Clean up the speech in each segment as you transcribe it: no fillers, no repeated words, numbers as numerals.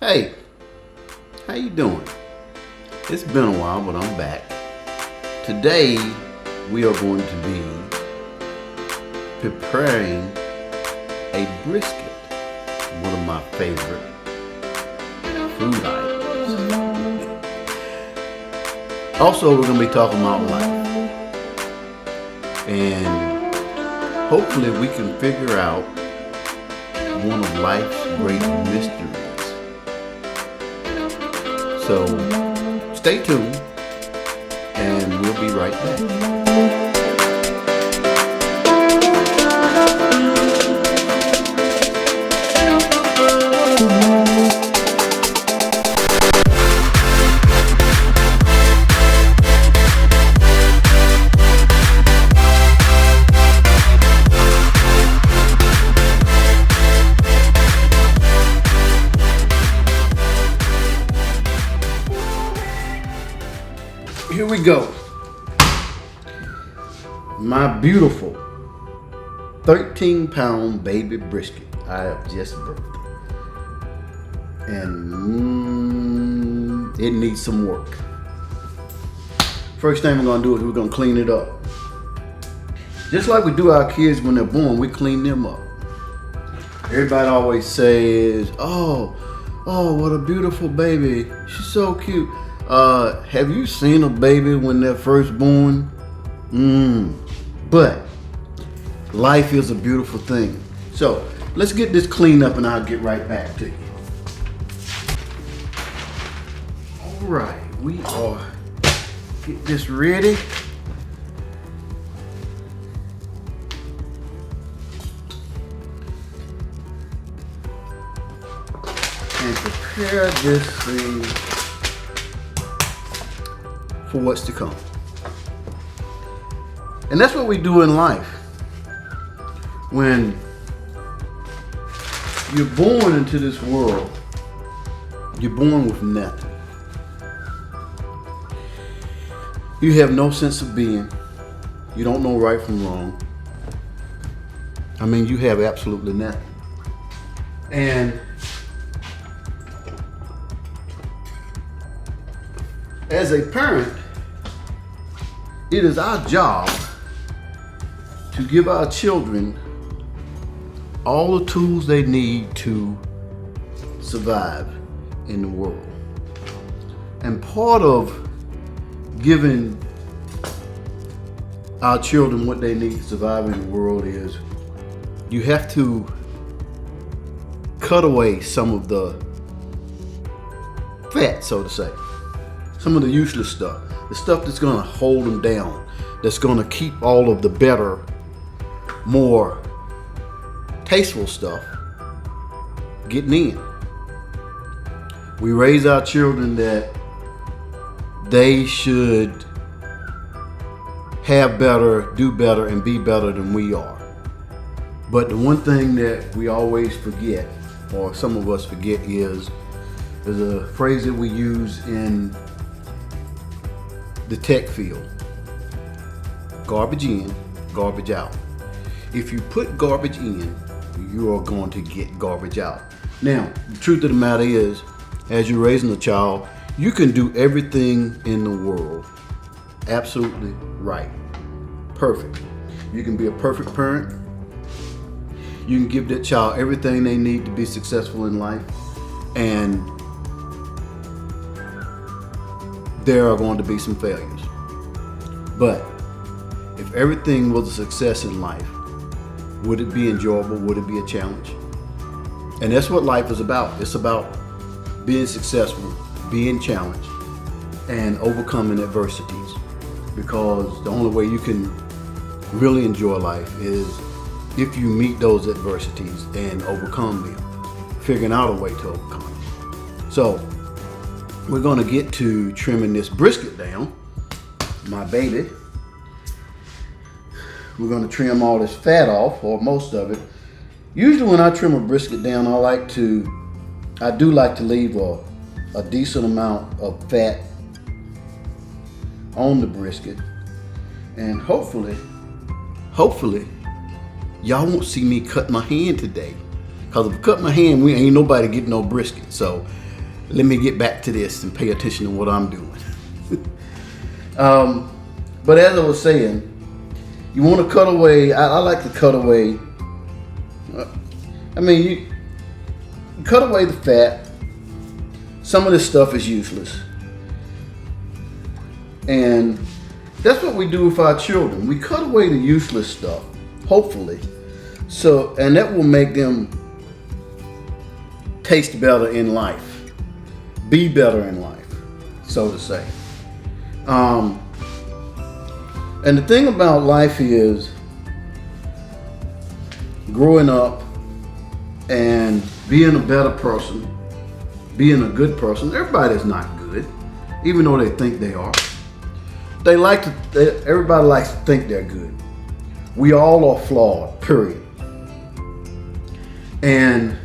Hey, how you doing? It's been a while, but I'm back. Today, we are going to be preparing a brisket, one of my favorite food items. Also, we're going to be talking about life. And hopefully we can figure out one of life's great mysteries. So stay tuned and we'll be right back. Here we go. My beautiful 13-pound baby brisket I have just birthed. And it needs some work. First thing we're gonna do is we're gonna clean it up. Just like we do our kids when they're born, we clean them up. Everybody always says, oh, what a beautiful baby. She's so cute. Have you seen a baby when they're first born? But life is a beautiful thing. So let's get this cleaned up and I'll get right back to you. All right, we are get this ready. And prepare this thing for what's to come. And that's what we do in life. When you're born into this world, you're born with nothing. You have no sense of being. You don't know right from wrong. I mean, you have absolutely nothing. And as a parent, it is our job to give our children all the tools they need to survive in the world. And part of giving our children what they need to survive in the world is you have to cut away some of the fat, so to say. Some of the useless stuff. The stuff that's gonna hold them down. That's gonna keep all of the better, more tasteful stuff getting in. We raise our children that they should have better, do better, and be better than we are. But the one thing that we always forget, or some of us forget, is a phrase that we use in the tech field. Garbage in, garbage out. If you put garbage in, you are going to get garbage out. Now, the truth of the matter is, as you're raising a child, you can do everything in the world absolutely right. Perfect. You can be a perfect parent. You can give that child everything they need to be successful in life. And there are going to be some failures. But if everything was a success in life, would it be enjoyable? Would it be a challenge? And that's what life is about. It's about being successful, being challenged, and overcoming adversities. Because the only way you can really enjoy life is if you meet those adversities and overcome them, figuring out a way to overcome them. So we're going to get to trimming this brisket down, my baby. We're going to trim all this fat off, or most of it. Usually when I trim a brisket down, I do like to leave a decent amount of fat on the brisket. And hopefully, y'all won't see me cut my hand today. Because if I cut my hand, we ain't nobody getting no brisket. So let me get back to this and pay attention to what I'm doing. But as I was saying, you want to cut away. I like to cut away. You cut away the fat. Some of this stuff is useless. And that's what we do with our children. We cut away the useless stuff, hopefully. And that will make them taste better in life, be better in life, so to say. And the thing about life is growing up and being a better person, being a good person. Everybody's not good, even though they think they are. Everybody likes to think they're good. We all are flawed, period. And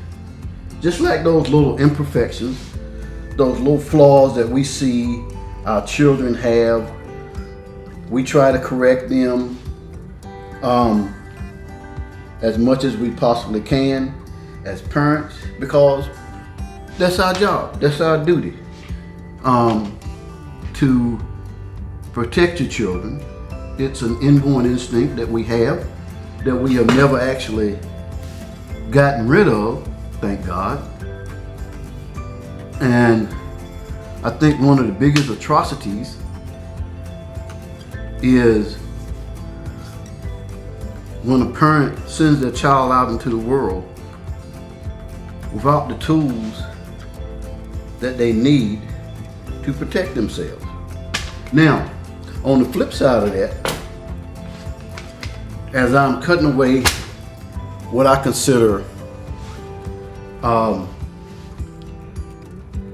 just like those little imperfections, those little flaws that we see our children have, we try to correct them as much as we possibly can as parents, because that's our job, that's our duty, to protect your children. It's an inborn instinct that we have never actually gotten rid of, thank God. And I think one of the biggest atrocities is when a parent sends their child out into the world without the tools that they need to protect themselves. Now, on the flip side of that, as I'm cutting away what I consider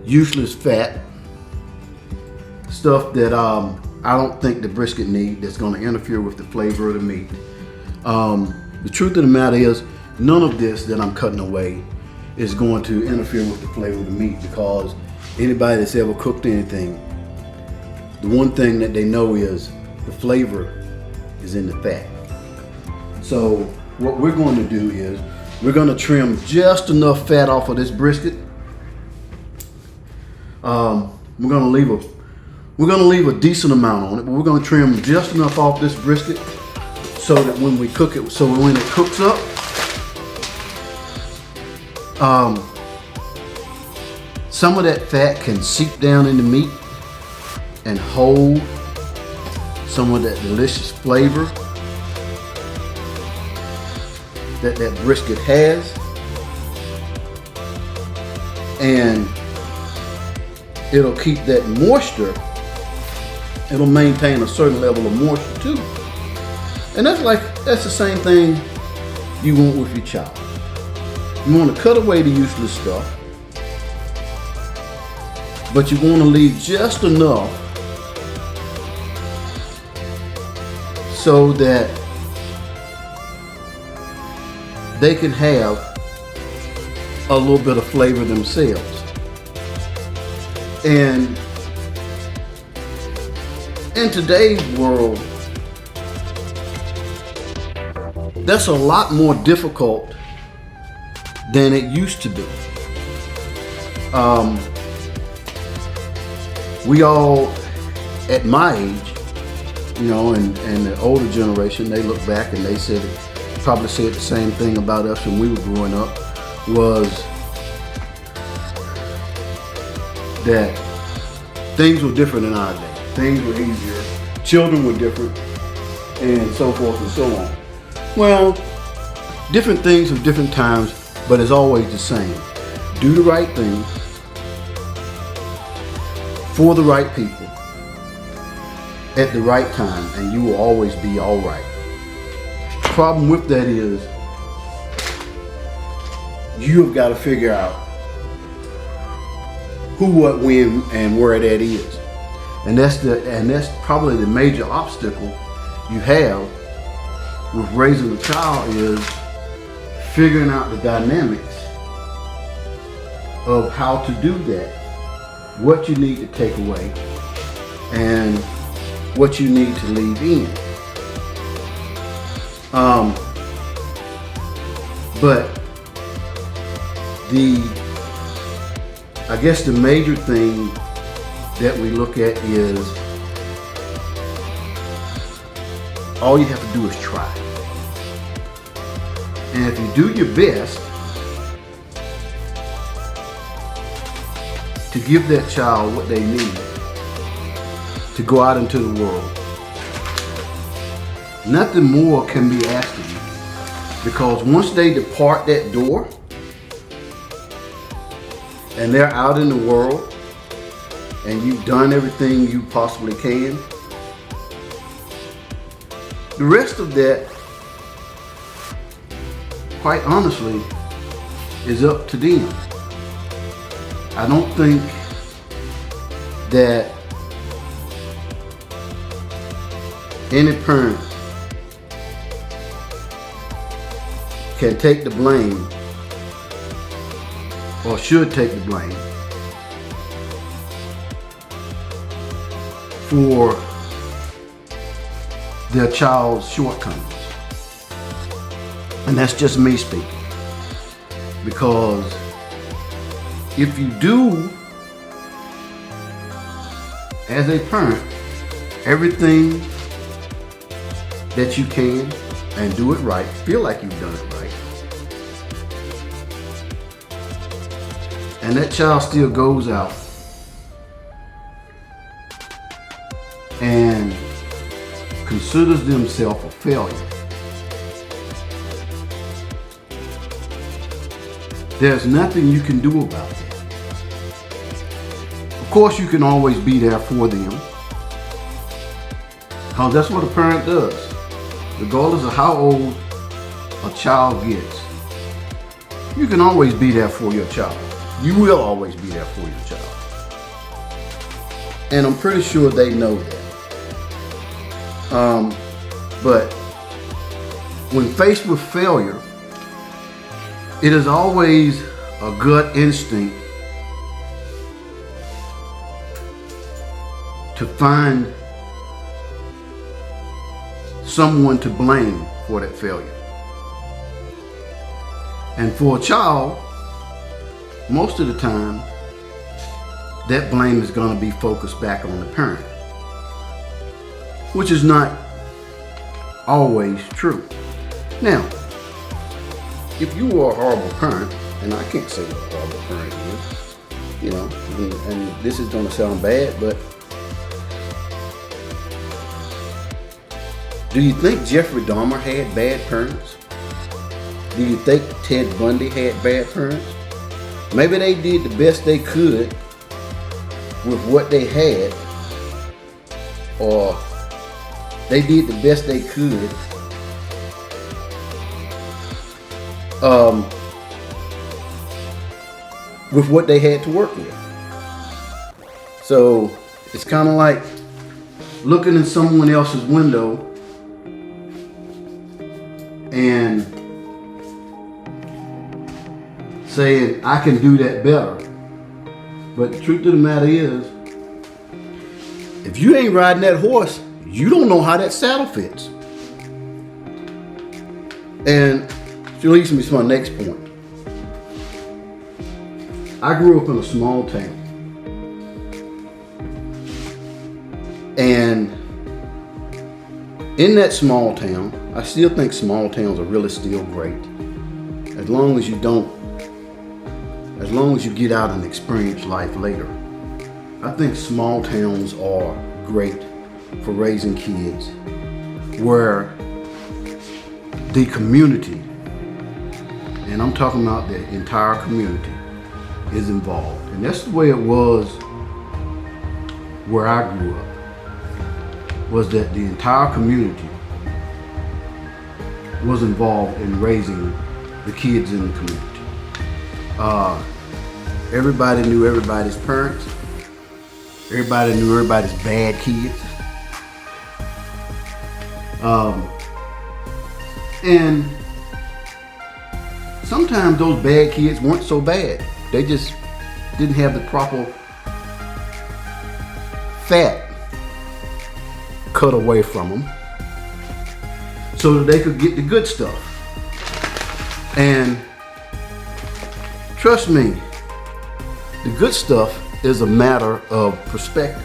useless fat, stuff that I don't think the brisket need, that's going to interfere with the flavor of the meat. The truth of the matter is, none of this that I'm cutting away is going to interfere with the flavor of the meat, because anybody that's ever cooked anything, the one thing that they know is the flavor is in the fat. So what we're going to do is we're going to trim just enough fat off of this brisket. We're going to leave a decent amount on it, but we're going to trim just enough off this brisket so that when we cook it, so when it cooks up, some of that fat can seep down in the meat and hold some of that delicious flavor that brisket has. And it'll keep that moisture, it'll maintain a certain level of moisture too. And that's the same thing you want with your child. You want to cut away the useless stuff, but you want to leave just enough so that they can have a little bit of flavor themselves. And in today's world, that's a lot more difficult than it used to be. We all, at my age, and the older generation, they look back and they probably said the same thing about us when we were growing up, was that things were different in our day. Things were easier. Children were different, and so forth and so on. Well, different things of different times, but it's always the same. Do the right thing for the right people at the right time, and you will always be all right. The problem with that is you've got to figure out who, what, when, and where that is. And that's probably the major obstacle you have with raising a child, is figuring out the dynamics of how to do that, what you need to take away, and what you need to leave in. But I guess the major thing that we look at is all you have to do is try. And if you do your best to give that child what they need to go out into the world, nothing more can be asked of you. Because once they depart that door and they're out in the world and you've done everything you possibly can, the rest of that, quite honestly, is up to them. I don't think that any parent can take the blame or should take the blame for their child's shortcomings. And that's just me speaking. Because if you do, as a parent, everything that you can and do it right, feel like you've done it right, and that child still goes out and considers themselves a failure, there's nothing you can do about that. Of course, you can always be there for them, because that's what a parent does. Regardless of how old a child gets, you can always be there for your child. You will always be there for your child. And I'm pretty sure they know that. But when faced with failure, it is always a gut instinct to find someone to blame for that failure. And for a child, most of the time, that blame is going to be focused back on the parent, which is not always true. Now, if you were a horrible parent, and I can't say what a horrible parent is, you know, and this is going to sound bad, but do you think Jeffrey Dahmer had bad parents? Do you think Ted Bundy had bad parents? Maybe they did the best they could with what they had, or they did the best they could with what they had to work with. So it's kind of like looking in someone else's window and saying, I can do that better. But the truth of the matter is, if you ain't riding that horse, you don't know how that saddle fits. And which leads me to my next point. I grew up in a small town. And in that small town, I still think small towns are really still great. As long as you get out and experience life later. I think small towns are great for raising kids where the community, and I'm talking about the entire community, is involved. And that's the way it was where I grew up, was that the entire community was involved in raising the kids in the community. Everybody knew everybody's parents. Everybody knew everybody's bad kids. And sometimes those bad kids weren't so bad. They just didn't have the proper fat cut away from them so that they could get the good stuff. And trust me, The good stuff is a matter of perspective.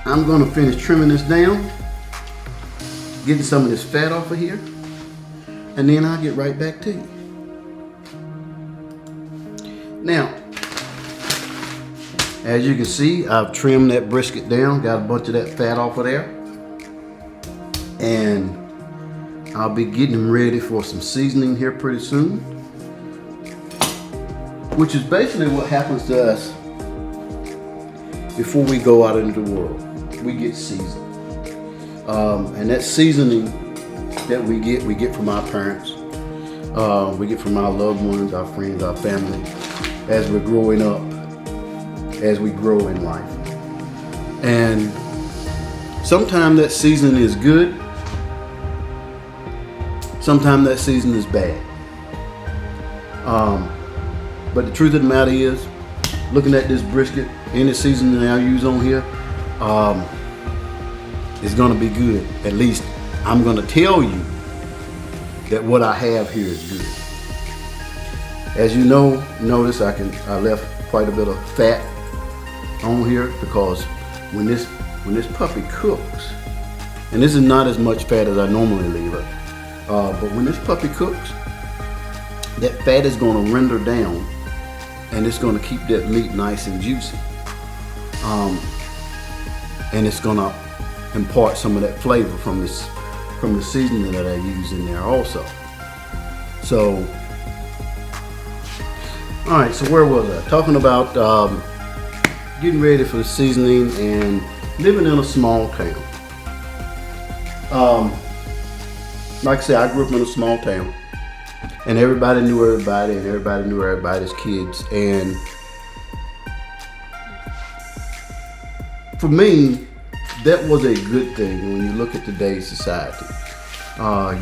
I'm going to finish trimming this down, getting some of this fat off of here, and then I'll get right back to you. Now, as you can see, I've trimmed that brisket down, got a bunch of that fat off of there, and I'll be getting them ready for some seasoning here pretty soon, which is basically what happens to us before we go out into the world. We get seasoned, and that seasoning that we get from our parents, we get from our loved ones, our friends, our family, as we're growing up, as we grow in life. And sometimes that seasoning is good, sometimes that seasoning is bad. But the truth of the matter is, looking at this brisket, any seasoning I use on here, it's gonna be good. At least I'm gonna tell you that what I have here is good. As you know, notice I left quite a bit of fat on here because when this puppy cooks, and this is not as much fat as I normally leave it, but when this puppy cooks, that fat is gonna render down, and it's gonna keep that meat nice and juicy. And it's gonna impart some of that flavor from the seasoning that I use in there also. So, all right, so where was I? Talking about getting ready for the seasoning and living in a small town. Like I said, I grew up in a small town, and everybody knew everybody, and everybody knew everybody's kids. And for me, that was a good thing when you look at today's society.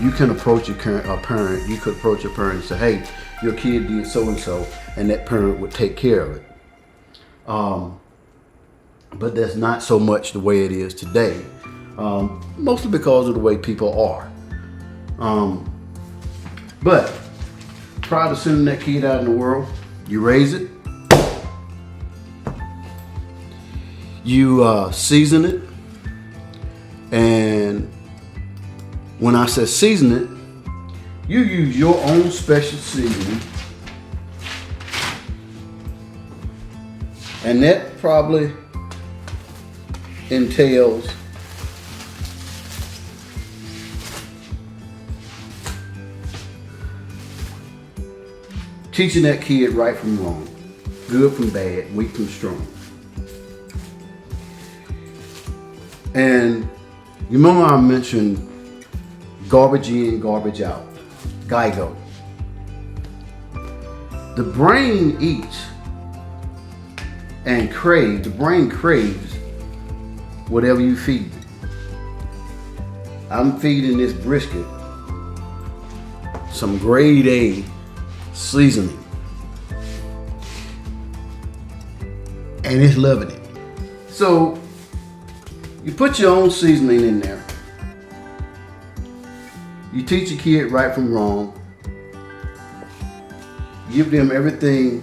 You can approach a parent, you could approach a parent and say, hey, your kid did so-and-so, and that parent would take care of it. But that's not so much the way it is today, mostly because of the way people are. But prior to sending that kid out in the world, you raise it, you season it, and when I say season it, you use your own special seasoning, and that probably entails teaching that kid right from wrong, good from bad, weak from strong. And you remember I mentioned garbage in, garbage out, GIGO. The brain eats and craves, the brain craves whatever you feed it. I'm feeding this brisket some grade A seasoning, and it's loving it. So you put your own seasoning in there. You teach a kid right from wrong. Give them everything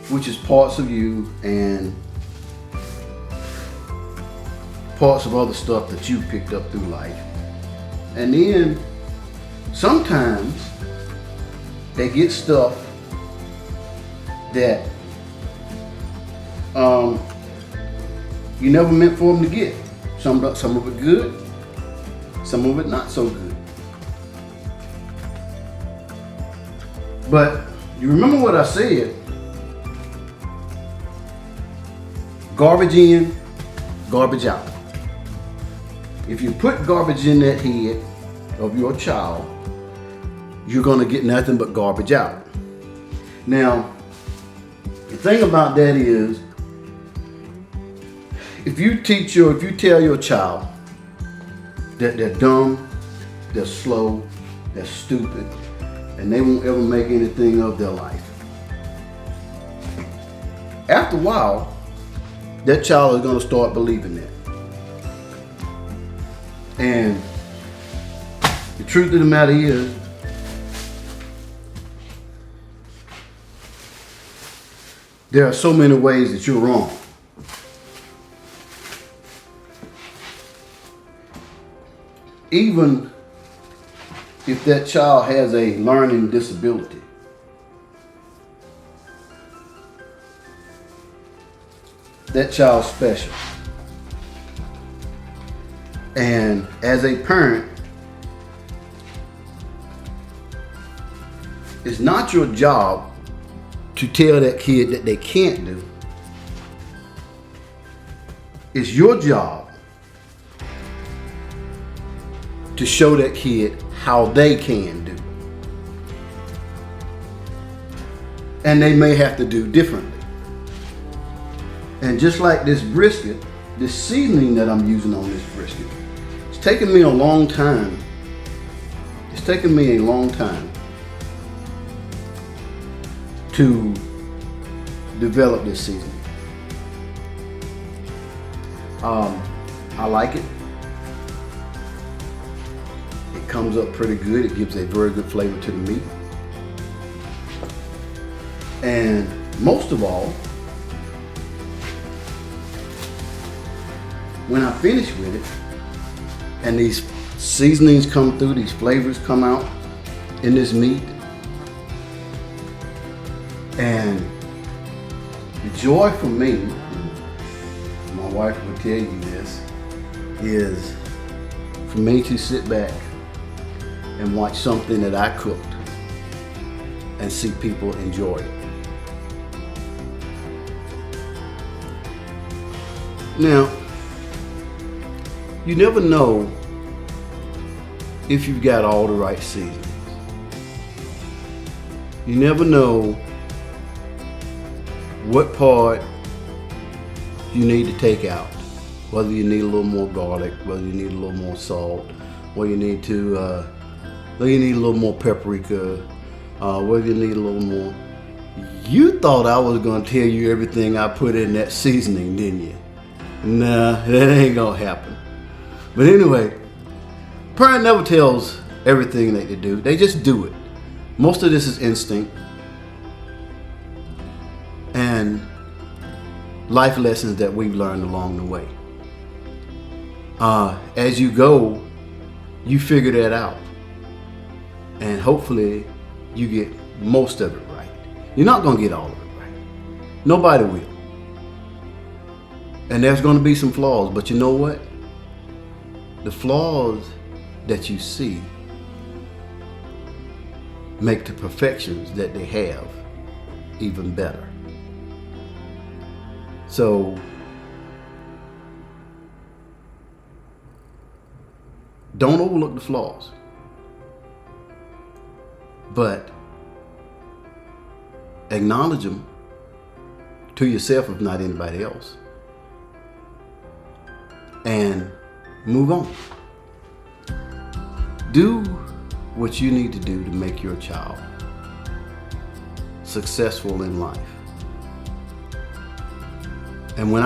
which is parts of you and parts of other stuff that you picked up through life. And then sometimes they get stuff that you never meant for them to get. Some of it good, some of it not so good. But you remember what I said? Garbage in, garbage out. If you put garbage in that head of your child, you're gonna get nothing but garbage out. Now, the thing about that is, if you tell your child that they're dumb, they're slow, they're stupid, and they won't ever make anything of their life, after a while, that child is gonna start believing that. And the truth of the matter is, there are so many ways that you're wrong. Even if that child has a learning disability, that child's special. And as a parent, it's not your job to tell that kid that they can't do. It's your job to show that kid how they can do. And they may have to do differently. And just like this brisket, this seasoning that I'm using on this brisket, it's taken me a long time. It's taken me a long time to develop this seasoning. I like it. It comes up pretty good. It gives a very good flavor to the meat. And most of all, when I finish with it, and these seasonings come through, these flavors come out in this meat, and the joy for me, my wife will tell you this, is for me to sit back and watch something that I cooked and see people enjoy it. Now, you never know if you've got all the right seasonings. You never know what part you need to take out. Whether you need a little more garlic, whether you need a little more salt, whether you need a little more paprika, whether you need a little more. You thought I was gonna tell you everything I put in that seasoning, didn't you? Nah, that ain't gonna happen. But anyway, parent never tells everything that they do. They just do it. Most of this is instinct and life lessons that we've learned along the way. As you go, you figure that out. And hopefully you get most of it right. You're not gonna get all of it right. Nobody will. And there's gonna be some flaws, but you know what? The flaws that you see make the perfections that they have even better. So don't overlook the flaws, but acknowledge them to yourself, if not anybody else, and move on. Do what you need to do to make your child successful in life. And when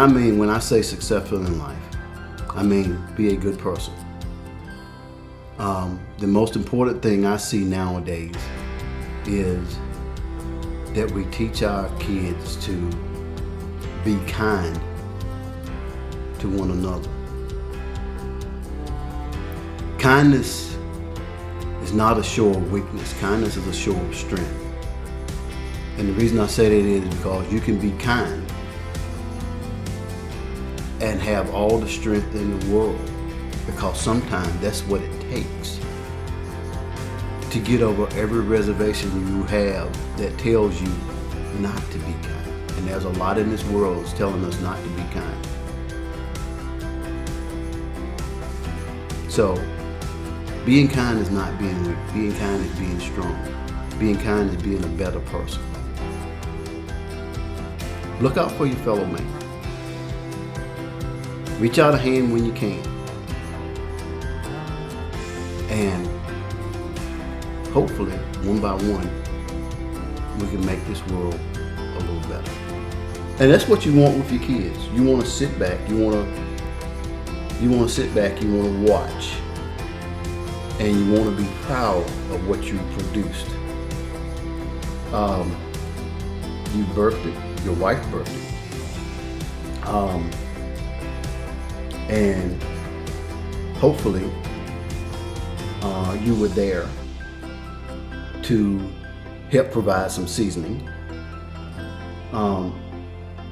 I say successful in life, I mean be a good person. The most important thing I see nowadays is that we teach our kids to be kind to one another. Kindness is not a show of weakness. Kindness is a show of strength. And the reason I say that is because you can be kind and have all the strength in the world, because sometimes that's what it takes to get over every reservation you have that tells you not to be kind. And there's a lot in this world that's telling us not to be kind. So being kind is not being weak. Being kind is being strong. Being kind is being a better person. Look out for your fellow man. Reach out a hand when you can. And hopefully, one by one, we can make this world a little better. And that's what you want with your kids. You want to sit back. You want to sit back. You want to watch and you want to be proud of what you produced. You birthed it, your wife birthed it. And hopefully you were there to help provide some seasoning,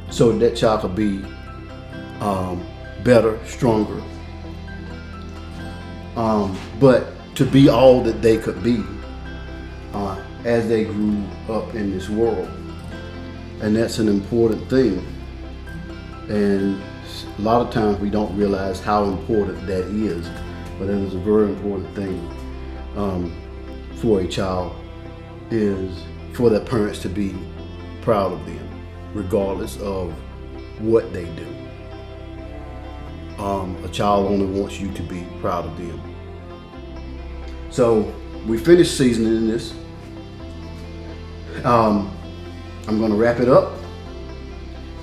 so that child could be better, stronger, but to be all that they could be as they grew up in this world. And that's an important thing. And a lot of times we don't realize how important that is, but it is a very important thing for a child, is for their parents to be proud of them, regardless of what they do. A child only wants you to be proud of them. So we finished seasoning this. I'm going to wrap it up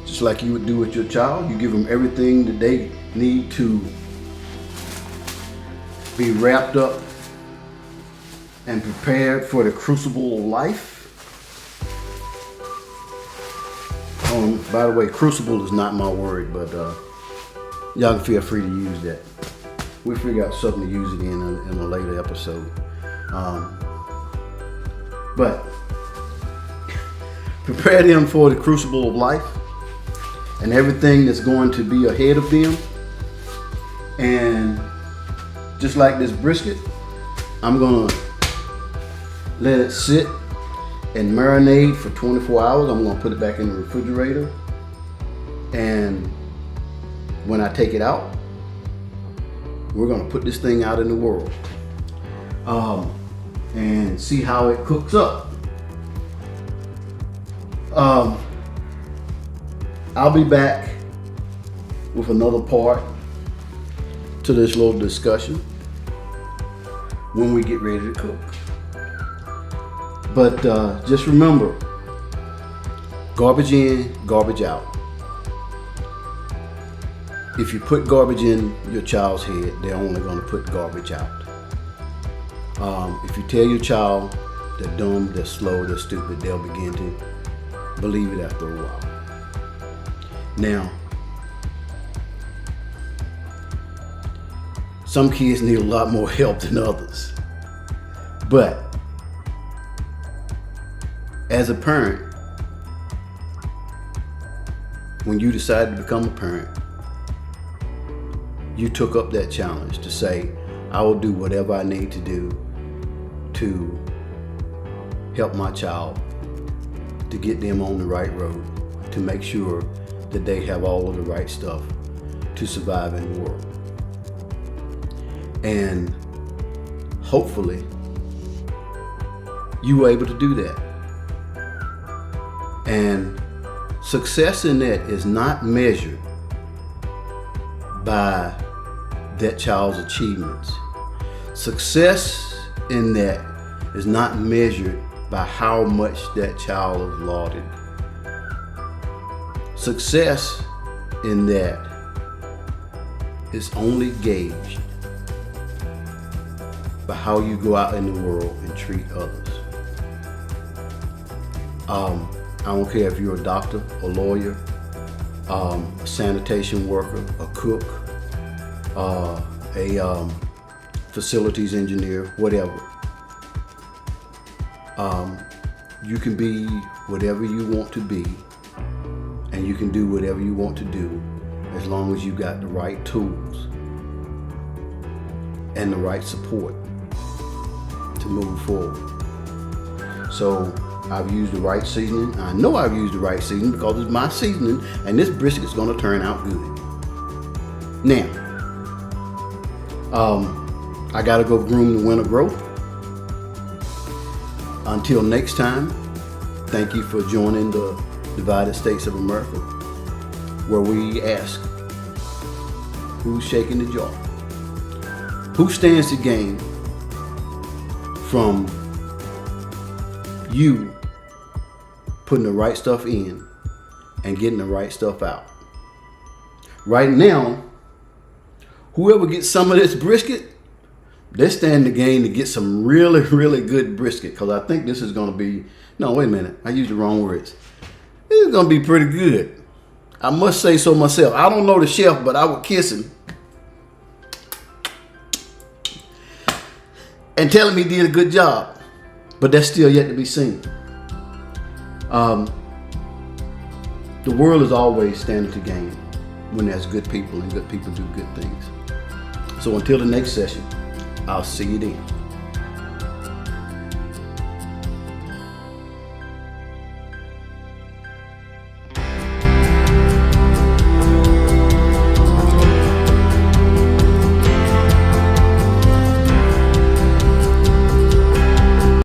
just like you would do with your child. You give them everything that they need to be wrapped up and prepared for the crucible of life. By the way, crucible is not my word, but y'all can feel free to use that. We'll figure out something to use it in a later episode. But prepare them for the crucible of life and everything that's going to be ahead of them. And just like this brisket, I'm gonna let it sit and marinate for 24 hours. I'm gonna put it back in the refrigerator. And when I take it out, we're gonna put this thing out in the world and see how it cooks up. I'll be back with another part to this little discussion when we get ready to cook. But just remember, garbage in, garbage out. If you put garbage in your child's head, they're only going to put garbage out. If you tell your child they're dumb, they're slow, they're stupid, they'll begin to believe it after a while. Now, some kids need a lot more help than others. But as a parent, when you decided to become a parent, you took up that challenge to say, I will do whatever I need to do to help my child, to get them on the right road, to make sure that they have all of the right stuff to survive in the world. And hopefully you were able to do that. And success in that is not measured by that child's achievements. Success in that is not measured by how much that child is lauded. Success in that is only gauged by how you go out in the world and treat others. I don't care if you're a doctor, a lawyer, a sanitation worker, a cook, a facilities engineer, whatever. You can be whatever you want to be, and you can do whatever you want to do, as long as you got the right tools and the right support to move forward. So I've used the right seasoning. I know I've used the right seasoning because it's my seasoning, and this brisket is going to turn out good. Now, I got to go groom the winter growth. Until next time, thank you for joining the Divided States of America, where we ask, who's shaking the jar? Who stands to gain from you putting the right stuff in and getting the right stuff out? Right now, whoever gets some of this brisket, They stand to gain to get some really, really good brisket, because I think this is going to be, no, wait a minute, I used the wrong words. This is going to be pretty good. I must say so myself. I don't know the chef, but I would kiss him and tell him he did a good job. But that's still yet to be seen. The world is always standing to gain when there's good people, and good people do good things. So until the next session, I'll see you then.